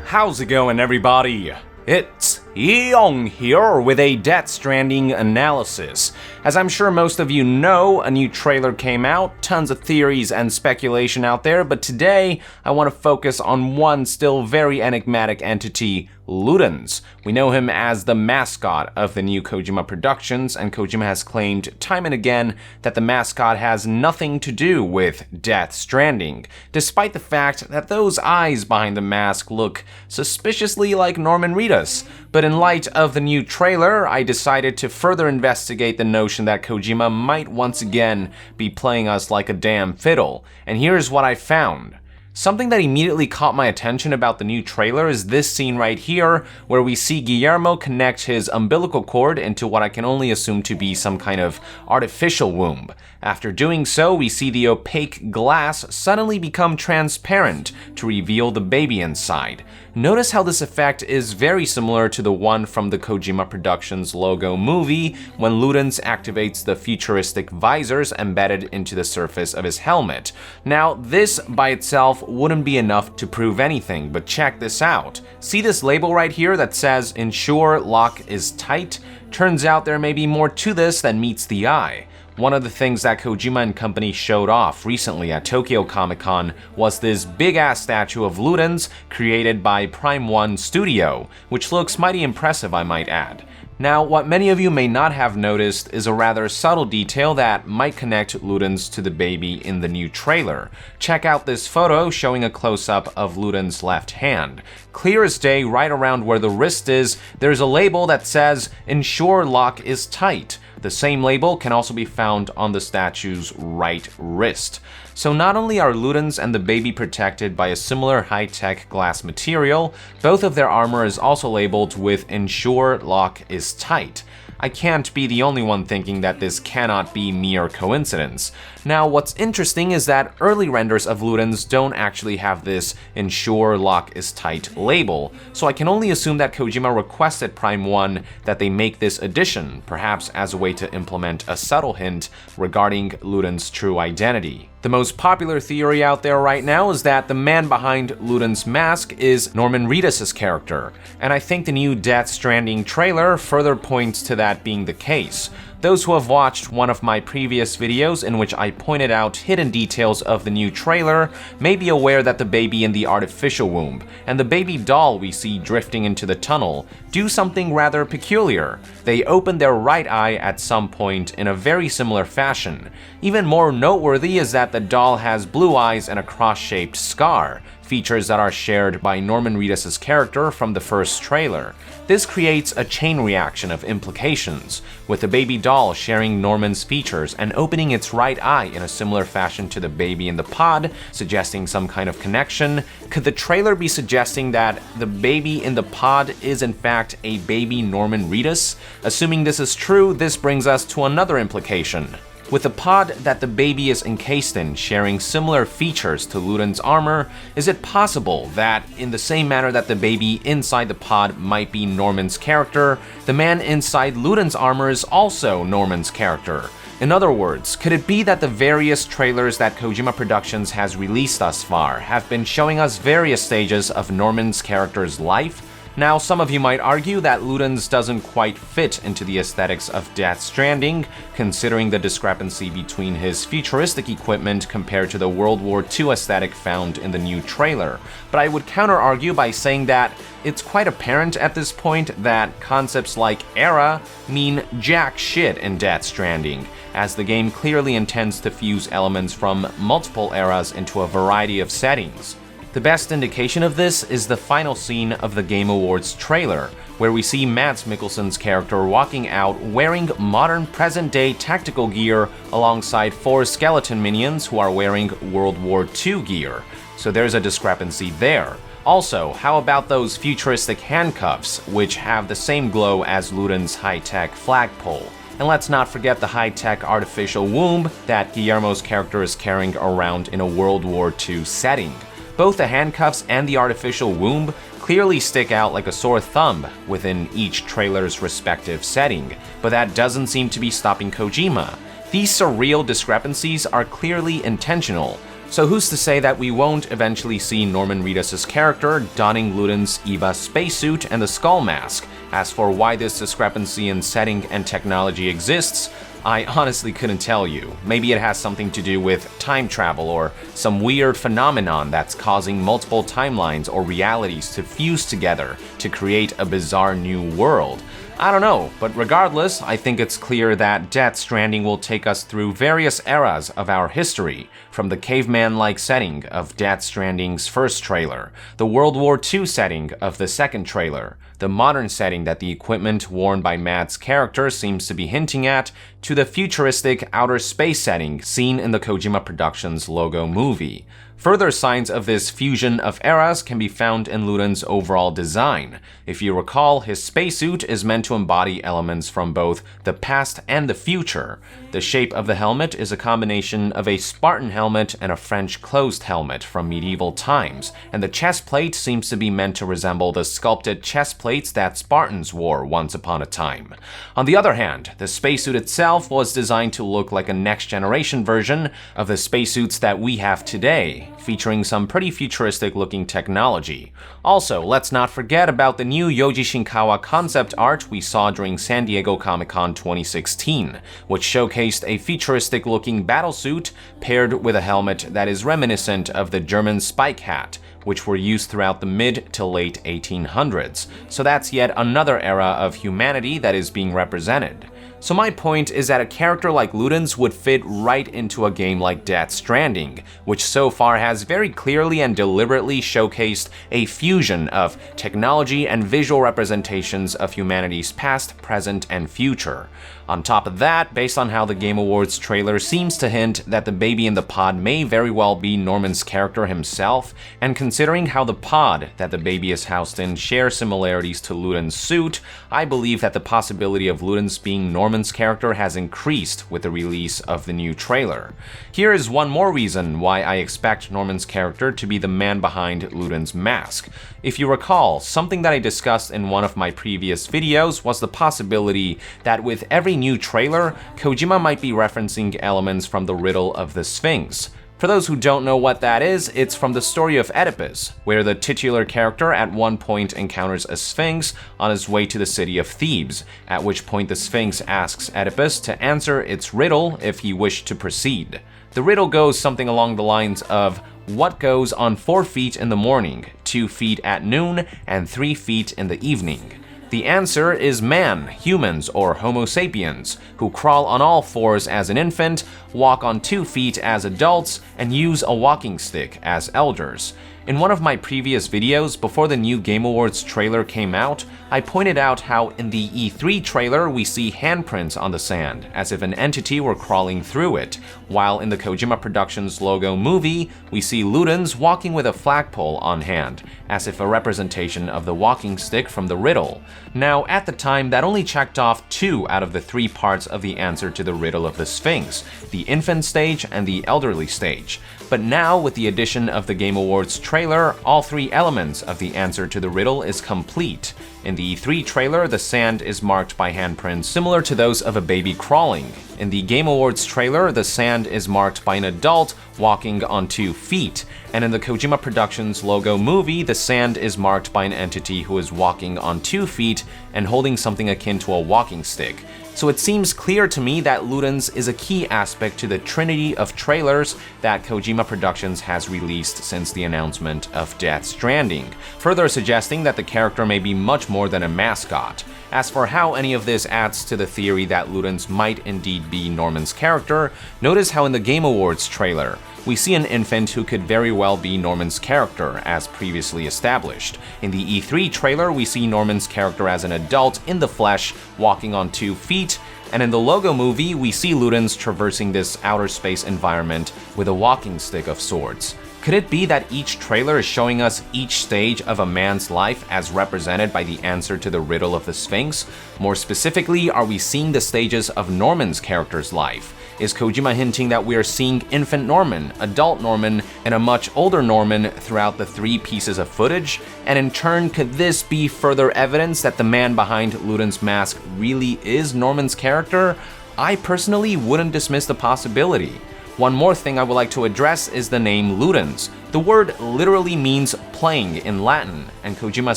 How's it going, everybody? It's Young here with a Death Stranding analysis. As I'm sure most of you know, a new trailer came out, tons of theories and speculation out there, but today I want to focus on one still very enigmatic entity, Ludens. We know him as the mascot of the new Kojima Productions, and Kojima has claimed time and again that the mascot has nothing to do with Death Stranding, despite the fact that those eyes behind the mask look suspiciously like Norman Reedus. But in light of the new trailer, I decided to further investigate the notion that Kojima might once again be playing us like a damn fiddle, and here's what I found. Something that immediately caught my attention about the new trailer is this scene right here, where we see Guillermo connect his umbilical cord into what I can only assume to be some kind of artificial womb. After doing so, we see the opaque glass suddenly become transparent to reveal the baby inside. Notice how this effect is very similar to the one from the Kojima Productions logo movie, when Ludens activates the futuristic visors embedded into the surface of his helmet. Now, this by itself wouldn't be enough to prove anything, but check this out. See this label right here that says "Ensure lock is tight"? Turns out there may be more to this than meets the eye. One of the things that Kojima and company showed off recently at Tokyo Comic Con was this big-ass statue of Ludens created by Prime 1 Studio, which looks mighty impressive, I might add. Now, what many of you may not have noticed is a rather subtle detail that might connect Ludens to the baby in the new trailer. Check out this photo showing a close-up of Ludens' left hand. Clear as day, right around where the wrist is, there's a label that says "Ensure lock is tight." The same label can also be found on the statue's right wrist. So not only are Ludens and the baby protected by a similar high-tech glass material, both of their armor is also labeled with "Ensure lock is tight." I can't be the only one thinking that this cannot be mere coincidence. Now, what's interesting is that early renders of Ludens don't actually have this "Ensure lock is tight" label, so I can only assume that Kojima requested Prime 1 that they make this addition, perhaps as a way to implement a subtle hint regarding Ludens' true identity. The most popular theory out there right now is that the man behind Ludens' mask is Norman Reedus' character, and I think the new Death Stranding trailer further points to that being the case. Those who have watched one of my previous videos in which I pointed out hidden details of the new trailer may be aware that the baby in the artificial womb and the baby doll we see drifting into the tunnel do something rather peculiar. They open their right eye at some point in a very similar fashion. Even more noteworthy is that the doll has blue eyes and a cross-shaped scar, features that are shared by Norman Reedus' character from the first trailer. This creates a chain reaction of implications, with the baby doll sharing Norman's features and opening its right eye in a similar fashion to the baby in the pod, suggesting some kind of connection. Could the trailer be suggesting that the baby in the pod is in fact a baby Norman Reedus? Assuming this is true, this brings us to another implication. With the pod that the baby is encased in sharing similar features to Ludens' armor, is it possible that, in the same manner that the baby inside the pod might be Norman's character, the man inside Ludens' armor is also Norman's character? In other words, could it be that the various trailers that Kojima Productions has released thus far have been showing us various stages of Norman's character's life? Now, some of you might argue that Ludens doesn't quite fit into the aesthetics of Death Stranding, considering the discrepancy between his futuristic equipment compared to the World War II aesthetic found in the new trailer. But I would counter-argue by saying that it's quite apparent at this point that concepts like era mean jack shit in Death Stranding, as the game clearly intends to fuse elements from multiple eras into a variety of settings. The best indication of this is the final scene of the Game Awards trailer, where we see Mads Mikkelsen's character walking out wearing modern present-day tactical gear alongside 4 skeleton minions who are wearing World War II gear. So there's a discrepancy there. Also, how about those futuristic handcuffs, which have the same glow as Ludens' high-tech flagpole? And let's not forget the high-tech artificial womb that Guillermo's character is carrying around in a World War II setting. Both the handcuffs and the artificial womb clearly stick out like a sore thumb within each trailer's respective setting, but that doesn't seem to be stopping Kojima. These surreal discrepancies are clearly intentional. So who's to say that we won't eventually see Norman Reedus' character donning Ludens' EVA spacesuit and the skull mask? As for why this discrepancy in setting and technology exists, I honestly couldn't tell you. Maybe it has something to do with time travel or some weird phenomenon that's causing multiple timelines or realities to fuse together to create a bizarre new world. I don't know, but regardless, I think it's clear that Death Stranding will take us through various eras of our history, from the caveman-like setting of Death Stranding's first trailer, the World War II setting of the second trailer, the modern setting that the equipment worn by Matt's character seems to be hinting at, to the futuristic outer space setting seen in the Kojima Productions logo movie. Further signs of this fusion of eras can be found in Ludens' overall design. If you recall, his spacesuit is meant to embody elements from both the past and the future. The shape of the helmet is a combination of a Spartan helmet and a French closed helmet from medieval times, and the chest plate seems to be meant to resemble the sculpted chest plates that Spartans wore once upon a time. On the other hand, the spacesuit itself was designed to look like a next-generation version of the spacesuits that we have today, featuring some pretty futuristic looking technology. Also, let's not forget about the new Yoji Shinkawa concept art we saw during San Diego Comic-Con 2016, which showcased a futuristic looking battlesuit paired with a helmet that is reminiscent of the German spike hat, which were used throughout the mid to late 1800s. So that's yet another era of humanity that is being represented. So my point is that a character like Ludens would fit right into a game like Death Stranding, which so far has very clearly and deliberately showcased a fusion of technology and visual representations of humanity's past, present, and future. On top of that, based on how the Game Awards trailer seems to hint that the baby in the pod may very well be Norman's character himself, and considering how the pod that the baby is housed in shares similarities to Ludens' suit, I believe that the possibility of Ludens being Norman's character has increased with the release of the new trailer. Here is one more reason why I expect Norman's character to be the man behind Ludens' mask. If you recall, something that I discussed in one of my previous videos was the possibility that with every new trailer, Kojima might be referencing elements from the Riddle of the Sphinx. For those who don't know what that is, it's from the story of Oedipus, where the titular character at one point encounters a Sphinx on his way to the city of Thebes, at which point the Sphinx asks Oedipus to answer its riddle if he wished to proceed. The riddle goes something along the lines of, what goes on 4 feet in the morning, 2 feet at noon, and 3 feet in the evening? The answer is man, humans, or Homo sapiens, who crawl on all fours as an infant, walk on 2 feet as adults, and use a walking stick as elders. In one of my previous videos, before the new Game Awards trailer came out, I pointed out how in the E3 trailer we see handprints on the sand, as if an entity were crawling through it, while in the Kojima Productions logo movie, we see Ludens walking with a flagpole on hand, as if a representation of the walking stick from the riddle. Now, at the time, that only checked off 2 out of the 3 parts of the answer to the riddle of the Sphinx, the infant stage and the elderly stage. But now, with the addition of the Game Awards trailer, all 3 elements of the answer to the riddle is complete. In the E3 trailer, the sand is marked by handprints similar to those of a baby crawling. In the Game Awards trailer, the sand is marked by an adult walking on 2 feet. And in the Kojima Productions logo movie, the sand is marked by an entity who is walking on 2 feet and holding something akin to a walking stick. So it seems clear to me that Ludens is a key aspect to the trinity of trailers that Kojima Productions has released since the announcement of Death Stranding, further suggesting that the character may be much more than a mascot. As for how any of this adds to the theory that Ludens might indeed be Norman's character, notice how in the Game Awards trailer, we see an infant who could very well be Norman's character, as previously established. In the E3 trailer, we see Norman's character as an adult in the flesh, walking on 2 feet, and in the logo movie, we see Ludens traversing this outer space environment with a walking stick of sorts. Could it be that each trailer is showing us each stage of a man's life as represented by the answer to the riddle of the Sphinx? More specifically, are we seeing the stages of Norman's character's life? Is Kojima hinting that we are seeing infant Norman, adult Norman, and a much older Norman throughout the 3 pieces of footage? And in turn, could this be further evidence that the man behind Ludens' mask really is Norman's character? I personally wouldn't dismiss the possibility. One more thing I would like to address is the name Ludens. The word literally means playing in Latin, and Kojima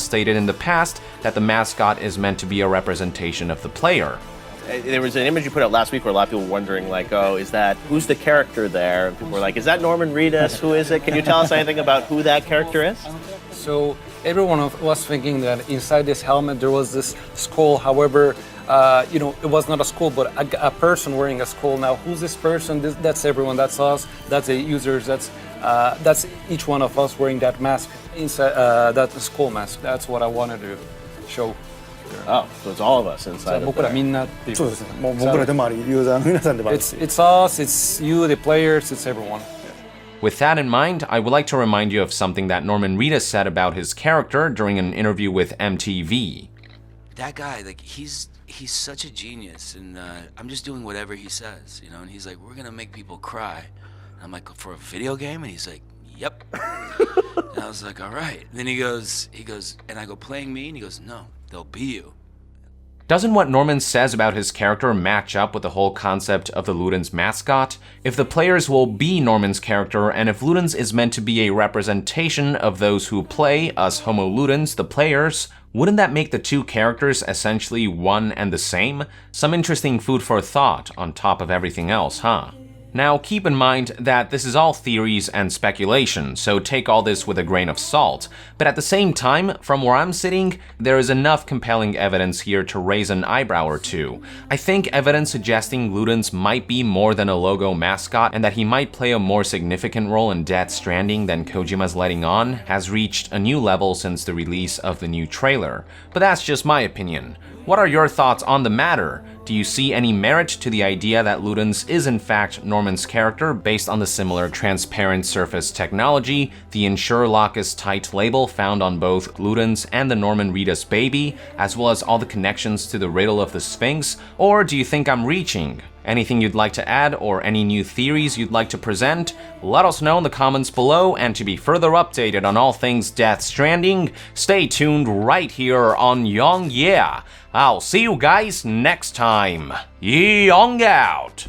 stated in the past that the mascot is meant to be a representation of the player. There was an image you put out last week where a lot of people were wondering, like, oh, who's the character there? And people were like, is that Norman Reedus? Who is it? Can you tell us anything about who that character is? So everyone was thinking that inside this helmet there was this skull. However, it was not a skull, but a person wearing a skull. Now, who's this person? That's everyone. That's us. That's the users. That's each one of us wearing that mask inside that skull mask. That's what I wanted to show. Oh, so it's all of us inside of there. It's us, it's you, the players, it's everyone. With that in mind, I would like to remind you of something that Norman Reedus said about his character during an interview with MTV. That guy, like, he's such a genius, and I'm just doing whatever he says, and he's like, we're gonna make people cry. And I'm like, for a video game? And he's like, yep. And I was like, all right. And then he goes, and I go, playing me? And he goes, no, they'll be you. Doesn't what Norman says about his character match up with the whole concept of the Ludens mascot? If the players will be Norman's character, and if Ludens is meant to be a representation of those who play, us Homo Ludens, the players, wouldn't that make the two characters essentially one and the same? Some interesting food for thought on top of everything else, huh? Now, keep in mind that this is all theories and speculation, so take all this with a grain of salt. But at the same time, from where I'm sitting, there is enough compelling evidence here to raise an eyebrow or two. I think evidence suggesting Ludens might be more than a logo mascot and that he might play a more significant role in Death Stranding than Kojima's letting on has reached a new level since the release of the new trailer. But that's just my opinion. What are your thoughts on the matter? Do you see any merit to the idea that Ludens is in fact Norman's character based on the similar transparent surface technology, the Ensure Locus tight label found on both Ludens and the Norman Reedus baby, as well as all the connections to the Riddle of the Sphinx? Or do you think I'm reaching? Anything you'd like to add or any new theories you'd like to present? Let us know in the comments below, and to be further updated on all things Death Stranding, stay tuned right here on Young Yeah. I'll see you guys next time. Young out!